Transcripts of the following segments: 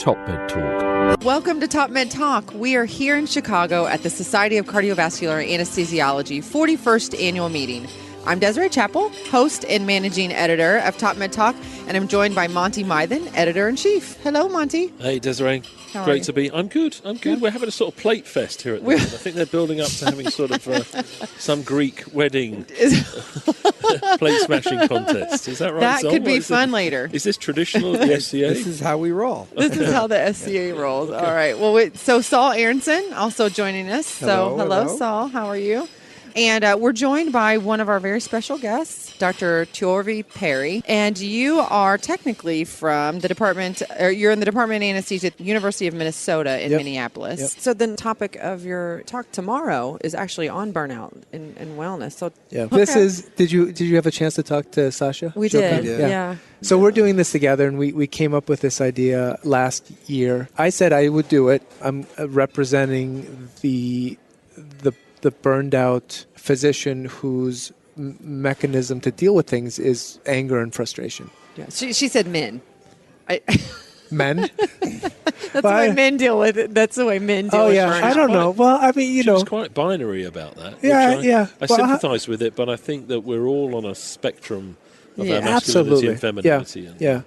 TopMedTalk. Welcome to TopMedTalk. We are here in Chicago at the Society of Cardiovascular Anesthesiology 41st annual meeting. I'm Desiree Chappell, host and managing editor of TopMedTalk, and I'm joined by Monty Mythen, editor-in-chief. Hello, Monty. Hey, Desiree. How Great are to be. I'm good. Yeah. We're having a sort of plate fest here at the moment. I think they're building up to having sort of some Greek wedding plate smashing contest. Is that right? That Sol? could be Is fun it, later. Is this traditional at the SCA? This is how we roll. This is how the SCA rolls. All right. Well, so Saul Aronson also joining us. Hello, Saul. How are you? And we're joined by one of our very special guests, Dr. Tjorvi Perry. And you are technically from the department, or you're in the Department of Anesthesia at the University of Minnesota in Minneapolis. Yep. So the topic of your talk tomorrow is actually on burnout and wellness. So This is. Did you have a chance to talk to Sasha? we Chappell? did. Yeah. Yeah. So we're doing this together, and we came up with this idea last year. I said I would do it. I'm representing the burned out physician whose mechanism to deal with things is anger and frustration. Yeah. She said men. Men? That's the way men deal with it. That's the way men deal with burnout. I don't know. Well, I mean, She was quite binary about that. Yeah. I sympathise with it, but I think that we're all on a spectrum of our masculinity absolutely. and femininity. Yeah.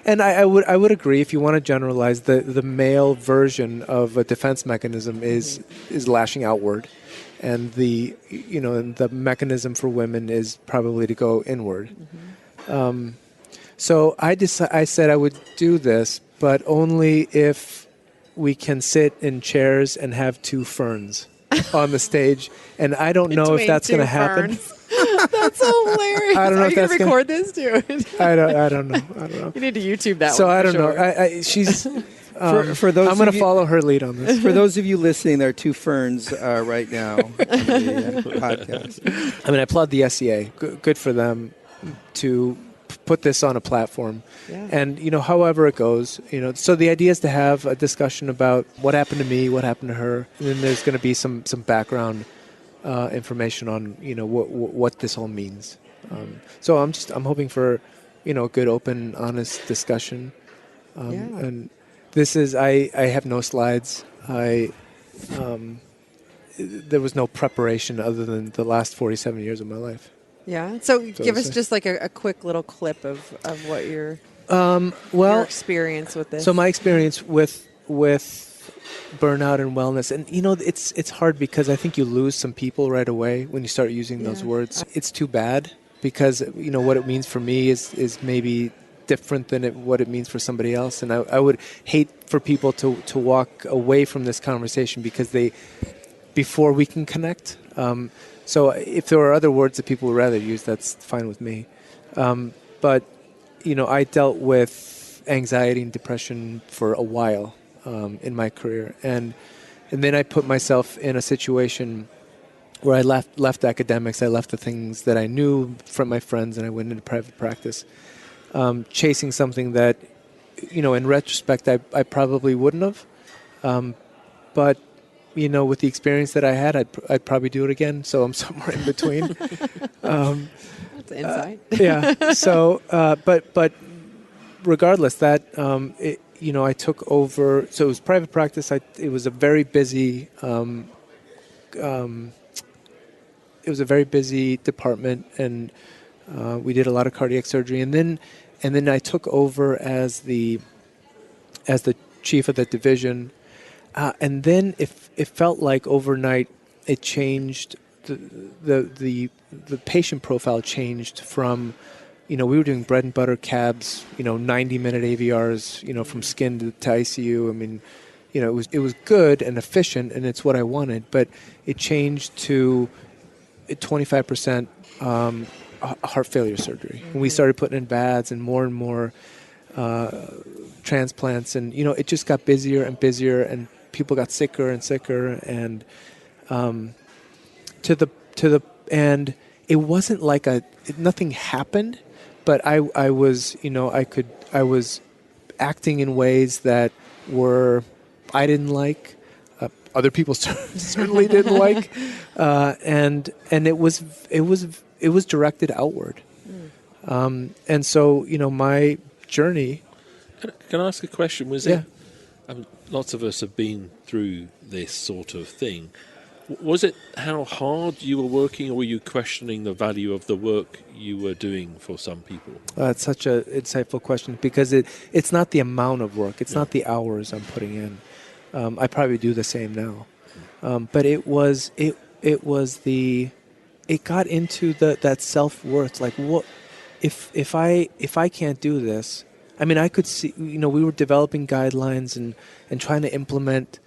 And I would agree. If you want to generalize, the male version of a defense mechanism is lashing outward, and the mechanism for women is probably to go inward. Mm-hmm. So I said I would do this, but only if we can sit in chairs and have two ferns on the stage. And I don't know if that's going to happen. That's hilarious. I don't know Are if you that's going to record this too? I don't know. You need to YouTube that one. So I don't sure. know. She's. For those I'm going of to you- follow her lead on this. For those of you listening, there are two ferns right now on the podcast. I mean, I applaud the SCA. Good for them to put this on a platform. Yeah. And, however it goes, so the idea is to have a discussion about what happened to me, what happened to her. And then there's going to be some background information on, what this all means. So I'm hoping for, a good, open, honest discussion. And this is, I have no slides. There was no preparation other than the last 47 years of my life. Yeah. So give us just like a quick little clip of what your experience with this. So my experience with burnout and wellness, and it's hard because I think you lose some people right away when you start using those words. It's too bad because what it means for me is maybe different than what it means for somebody else, and I would hate for people to walk away from this conversation because before we can connect. So if there are other words that people would rather use, that's fine with me. But I dealt with anxiety and depression for a while in my career, and then I put myself in a situation where I left academics, I left the things that I knew from my friends, and I went into private practice, chasing something that, in retrospect, I probably wouldn't have. But with the experience that I had, I'd probably do it again. So I'm somewhere in between. That's insight. Yeah. So, but regardless, that I took over. So it was private practice. It was a very busy. It was a very busy department, and we did a lot of cardiac surgery. And then I took over as the chief of the division. And then it felt like overnight it changed. The patient profile changed from, we were doing bread and butter cabs, 90-minute AVRs, from skin to ICU. I mean, it was good and efficient, and it's what I wanted. But it changed to 25% heart failure surgery. Mm-hmm. And we started putting in VADs and more transplants, and it just got busier and busier, and people got sicker and sicker, and and it wasn't like nothing happened, but I was I was acting in ways that I didn't like, other people certainly didn't like, and it was directed outward, and so my journey. Can I ask a question? Was it Lots of us have been through this sort of thing. Was it how hard you were working, or were you questioning the value of the work you were doing for some people? It's such an insightful question, because it's not the amount of work. It's not the hours I'm putting in. I probably do the same now. But it got into that self-worth. Like, what if I can't do this? I mean, I could see, we were developing guidelines and trying to implement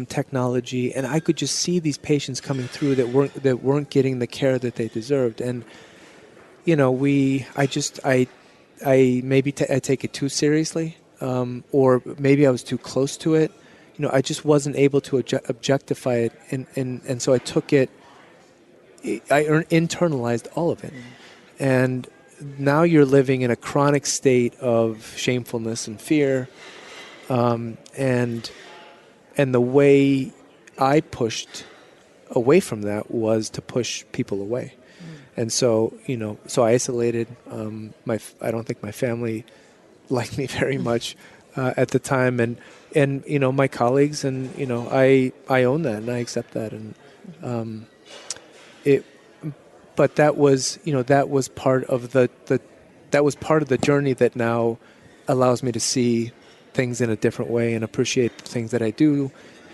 technology, and I could just see these patients coming through that weren't getting the care that they deserved. And I take it too seriously, or maybe I was too close to it. I just wasn't able to objectify it, and so I took it. I internalized all of it, and now you're living in a chronic state of shamefulness and fear, and the way I pushed away from that was to push people away. And so, so I isolated. I don't think my family liked me very much at the time, and my colleagues, and I own that and I accept that, and But that was part of the journey that now allows me to see things in a different way and appreciate the things that I do.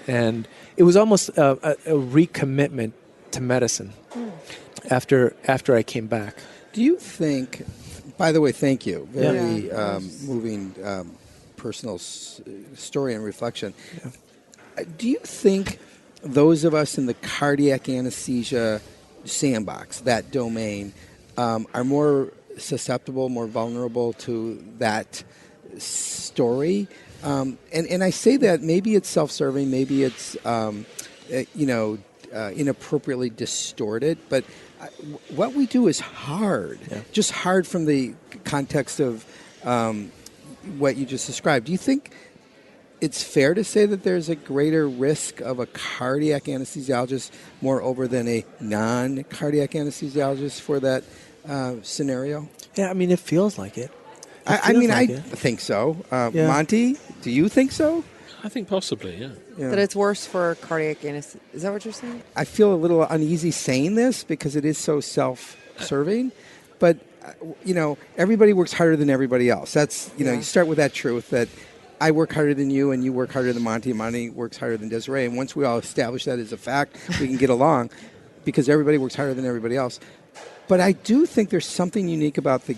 And it was almost a recommitment to medicine after I came back. Do you think, by the way, thank you, very moving personal story and reflection. Yeah. Do you think those of us in the cardiac anesthesia sandbox, that domain, are more susceptible, more vulnerable to that story? And I say that maybe it's self-serving, maybe it's inappropriately distorted, but what we do is hard, just hard from the context of what you just described. Do you think it's fair to say that there's a greater risk of a cardiac anesthesiologist moreover than a non-cardiac anesthesiologist for that scenario? Yeah, I mean, it feels like it. I think so. Monty, do you think so? I think possibly, yeah. That it's worse for cardiac anesthesia. Is that what you're saying? I feel a little uneasy saying this because it is so self-serving, but everybody works harder than everybody else. That's you start with that truth that I work harder than you, and you work harder than Monty, and Monty works harder than Desiree. And once we all establish that as a fact, we can get along because everybody works harder than everybody else. But I do think there's something unique about the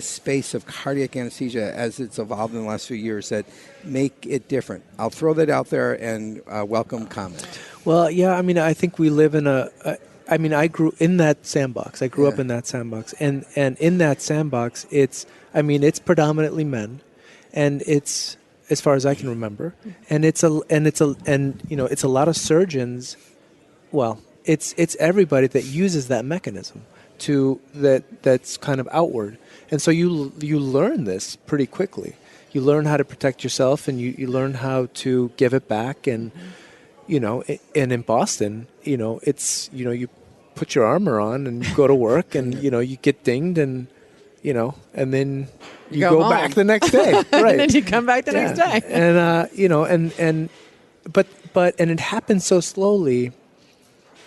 space of cardiac anesthesia as it's evolved in the last few years that make it different. I'll throw that out there and welcome comment. Well, yeah, I mean, I think we live in I grew in that sandbox. I grew up in that sandbox. And in that sandbox, it's predominantly men, and it's, as far as I can remember, and it's a lot of surgeons. Well, it's everybody that uses that mechanism that's kind of outward, and so you learn this pretty quickly. You learn how to protect yourself, and you learn how to give it back. And and in Boston, it's you put your armor on and you go to work, and you get dinged, and and then you go back the next day, right? And then you come back the next day. And but it happens so slowly,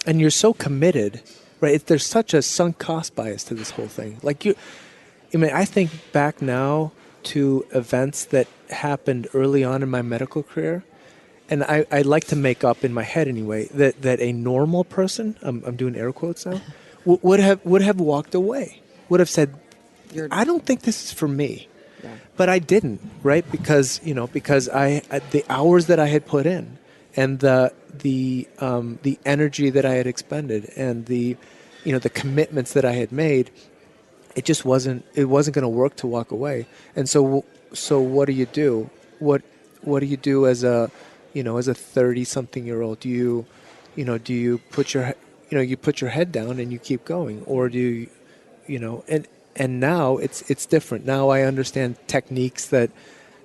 and you're so committed, right? There's such a sunk cost bias to this whole thing. I think back now to events that happened early on in my medical career, and I like to make up in my head anyway that a normal person, I'm doing air quotes now, would have walked away, would have said, I don't think this is for me. Yeah. But I didn't, right? Because I the hours that I had put in, and the energy that I had expended, and the commitments that I had made, it just wasn't going to work to walk away. And so what do you do? What do you do as a 30-something-year-old? Do you put your head down and you keep going, or do you and now it's different. Now I understand techniques that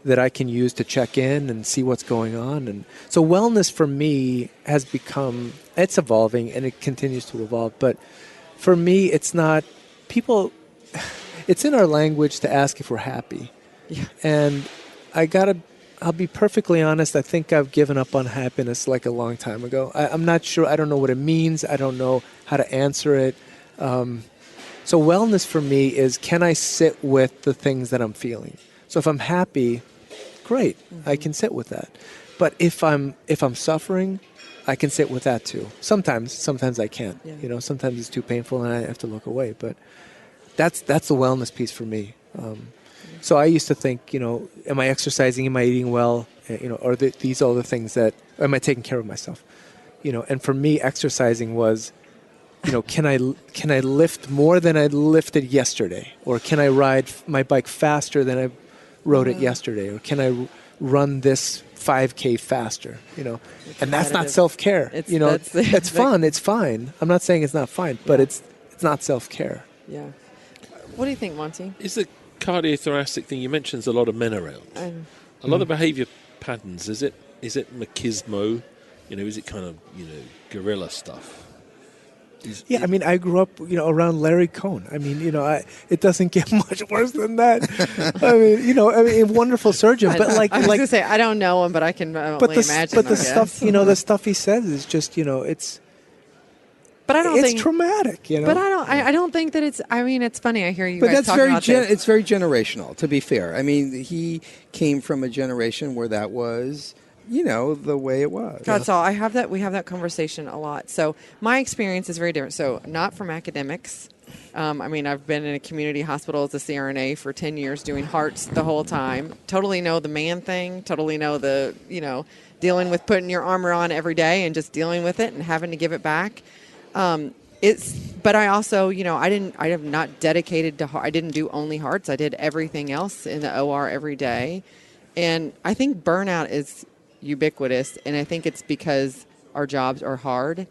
I can use to check in and see what's going on. And so wellness for me has become, it's evolving and it continues to evolve. But for me, it's not people. It's in our language to ask if we're happy. Yeah. And I gotta I'll be perfectly honest. I think I've given up on happiness like a long time ago. I'm not sure. I don't know what it means. I don't know how to answer it. So wellness for me is, can I sit with the things that I'm feeling? So if I'm happy, great, I can sit with that. But if I'm suffering, I can sit with that too. Sometimes I can't. Yeah. Sometimes it's too painful and I have to look away. But that's the wellness piece for me. So I used to think, am I exercising? Am I eating well? Are these all the things that, am I taking care of myself? And for me, exercising was, can I lift more than I lifted yesterday? Or can I ride my bike faster than I rode it yesterday? Or can I run this 5K faster? And that's not self-care. It's fun. It's fine. I'm not saying it's not fine, but it's not self-care. Yeah. What do you think, Monty? Is the cardiothoracic thing, you mentioned there's a lot of men around. A lot of behaviour patterns, is it machismo? Is it kind of, guerrilla stuff? I grew up, around Larry Cohn. It doesn't get much worse than that. A wonderful surgeon, but I was going to say, I don't know him, but I can only imagine. But the stuff, the stuff he says is just, it's. But I don't think it's traumatic, But I don't think that it's. It's funny. I hear you. But guys that's talking about this. It's very generational. To be fair, he came from a generation where that was, the way it was. God, Saul, we have that conversation a lot. So my experience is very different. So not from academics. I've been in a community hospital as a CRNA for 10 years doing hearts the whole time. Totally know the man thing. Totally know the, dealing with putting your armor on every day and just dealing with it and having to give it back. But I also, I have not dedicated to, I didn't do only hearts. I did everything else in the OR every day. And I think burnout is ubiquitous. And I think it's because our jobs are hard.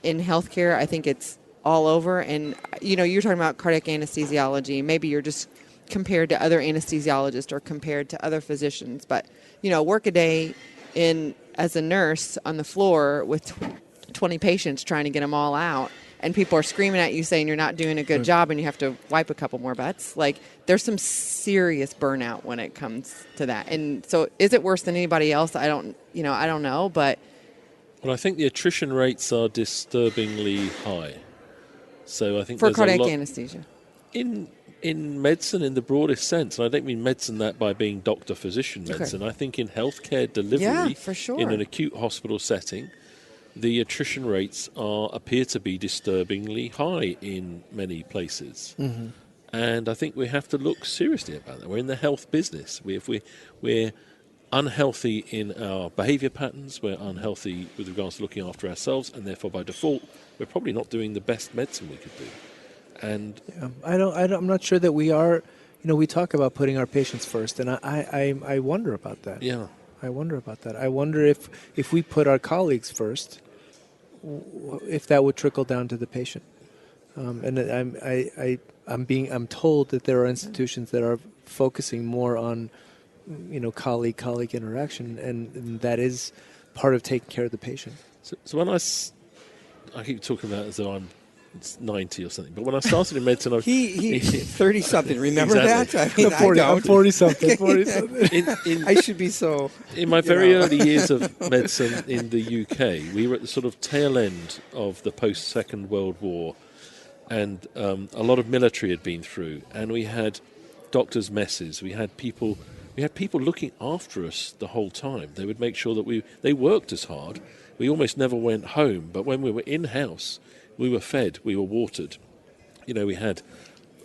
In healthcare, I think it's all over. And, you're talking about cardiac anesthesiology. Maybe you're just compared to other anesthesiologists or compared to other physicians. But, work a day as a nurse on the floor with 20 patients trying to get them all out, and people are screaming at you saying you're not doing a good job and you have to wipe a couple more butts. Like, there's some serious burnout when it comes to that. And so is it worse than anybody else? I don't know, but. Well, I think the attrition rates are disturbingly high. So I think for there's cardiac a lot anesthesia. In medicine, in the broadest sense, and I don't mean medicine that by being doctor-physician medicine. Okay. I think in healthcare delivery, for sure. In an acute hospital setting, the attrition rates appear to be disturbingly high in many places. Mm-hmm. And I think we have to look seriously about that. We're in the health business. We're unhealthy in our behaviour patterns. We're unhealthy with regards to looking after ourselves, and therefore, by default, we're probably not doing the best medicine we could do. And I'm not sure that we are. We talk about putting our patients first, and I wonder about that. Yeah. I wonder about that. I wonder if we put our colleagues first, if that would trickle down to the patient. And I'm told that there are institutions that are focusing more on, colleague interaction, and that is part of taking care of the patient. So when I keep talking about it as though I'm 90 or something, but when I started in medicine, he 30 something. Remember exactly. that? 40 something. I should be so. In my very early years of medicine in the UK, we were at the sort of tail end of the post-Second World War, and a lot of military had been through, and we had doctors' messes. We had people looking after us the whole time. They would make sure that they worked as hard. We almost never went home, but when we were in-house, we were fed, we were watered. We had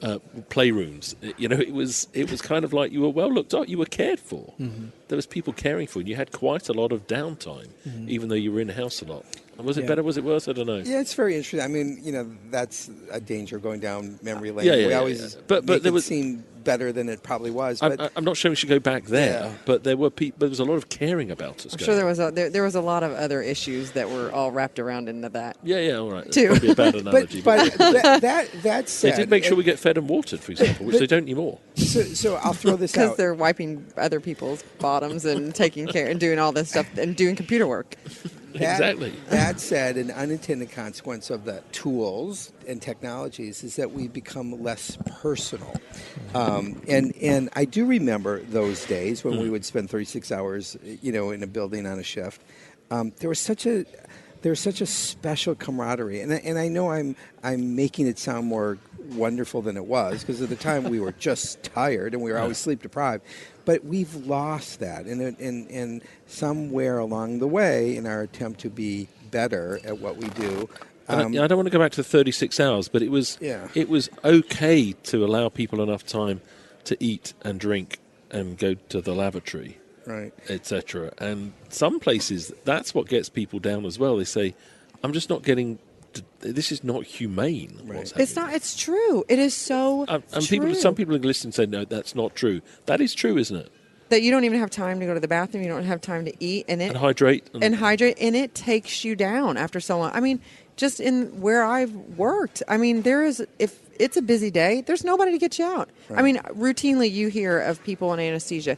playrooms. It was kind of like you were well looked after. You were cared for. Mm-hmm. There was people caring for you. You had quite a lot of downtime, even though you were in-house a lot. Was it better? Was it worse? I don't know. Yeah, it's very interesting. That's a danger going down memory lane. We always But there was seem better than it probably was. But I'm not sure we should go back there. But there were there was a lot of caring about us. I'm sure there was a lot of other issues that were all wrapped around into that. Yeah, all right. Too. That's probably a bad analogy. but that said, they did make sure we get fed and watered, for example, which they don't anymore. So I'll throw this out. Because they're wiping other people's bottoms and taking care and doing all this stuff and doing computer work. Exactly. That said, an unintended consequence of the tools and technologies is that we become less personal. And I do remember those days when we would spend 36 hours, in a building on a shift. There was such a special camaraderie, and I know I'm making it sound more wonderful than it was, because at the time we were just tired and we were always sleep deprived. But we've lost that, and somewhere along the way, in our attempt to be better at what we do. I don't want to go back to 36 hours, but it was okay to allow people enough time to eat and drink and go to the lavatory, right, etc. And some places, that's what gets people down as well. They say, I'm just not getting... This is not humane. Right. It's not. It's true. It is so true. Some people listen and say, no, that's not true. That is true, isn't it? That you don't even have time to go to the bathroom. You don't have time to eat. And hydrate. And it takes you down after so long. I mean, just in where I've worked, if it's a busy day, there's nobody to get you out. Right. I mean, routinely you hear of people in anesthesia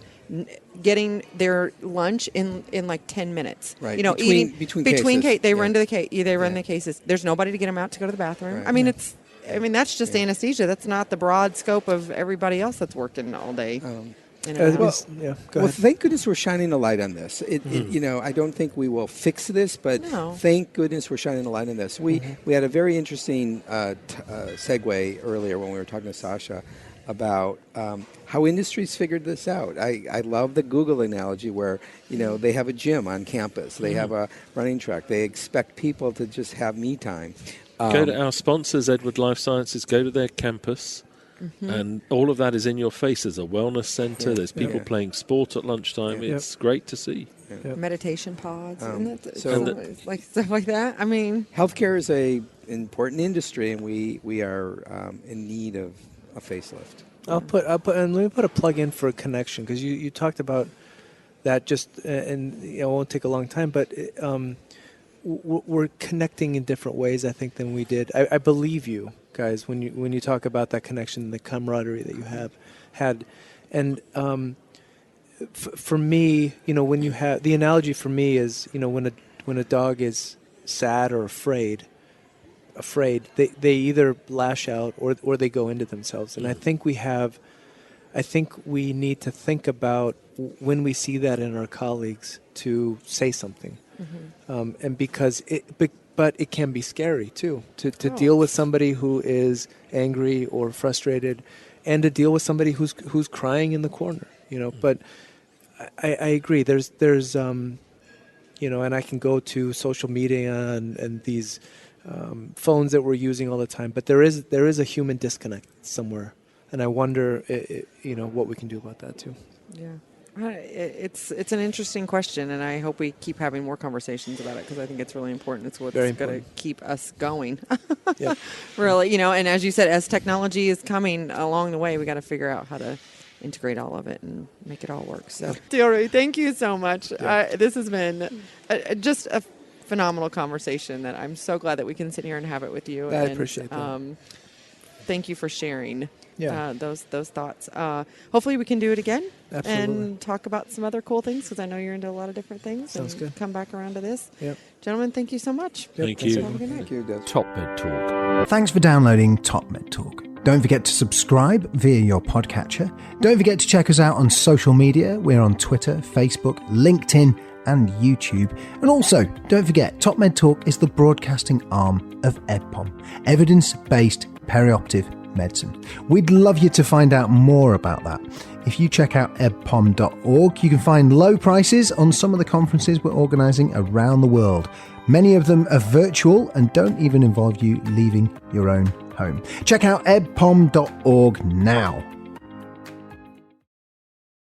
getting their lunch in like 10 minutes. Right. Eating between cases. They run to the case. They run Yeah. the cases. There's nobody to get them out to go to the bathroom. Right. I mean, that's just anesthesia. That's not the broad scope of everybody else that's working all day. Go Well, ahead. thank goodness we're shining a light on this. I don't think we will fix this, but thank goodness we're shining a light on this. We had a very interesting segue earlier when we were talking to Sasha about how industries figured this out. I love the Google analogy where, they have a gym on campus. They have a running track. They expect people to just have me time. Go to our sponsors, Edward Life Sciences, go to their campus. And all of that is in your face. There's a wellness center. There's people playing sport at lunchtime. It's great to see. Meditation pods and like stuff like that. I mean, healthcare is a important industry, and we are in need of a facelift. I'll put and let me put a plug in for a connection, because you talked about that just and it won't take a long time, but we're connecting in different ways, I think, than we did. I believe you guys when you talk about that connection, the camaraderie that you have had, and for me, when you have the analogy for me is, when a dog is sad or afraid, they either lash out or they go into themselves, and I think we need to think about when we see that in our colleagues to say something, and because but it can be scary too to deal with somebody who is angry or frustrated, and to deal with somebody who's crying in the corner, But I agree. There's and I can go to social media and these phones that we're using all the time, but there is a human disconnect somewhere, and I wonder what we can do about that too. Yeah. It's an interesting question, and I hope we keep having more conversations about it, because I think it's really important. It's what's going to keep us going. Yeah. Really, and as you said, as technology is coming along the way, we got to figure out how to integrate all of it and make it all work. So, Tjorvi, thank you so much. Yeah. This has been just a phenomenal conversation that I'm so glad that we can sit here and have it with you. I appreciate that. Thank you for sharing. Yeah. Those thoughts. Hopefully we can do it again. Absolutely. And talk about some other cool things, because I know you're into a lot of different things. Sounds good. Come back around to this. Yep. Gentlemen, thank you so much. Thank you. Have a good night. Thank you, Des. TopMedTalk. Thanks for downloading TopMedTalk. Don't forget to subscribe via your podcatcher. Don't forget to check us out on social media. We're on Twitter, Facebook, LinkedIn, and YouTube. And also, don't forget, TopMedTalk is the broadcasting arm of EBPOM, evidence-based perioperative medicine. We'd love you to find out more about that. If you check out ebpom.org, you can find low prices on some of the conferences we're organising around the world. Many of them are virtual and don't even involve you leaving your own home. Check out ebpom.org now.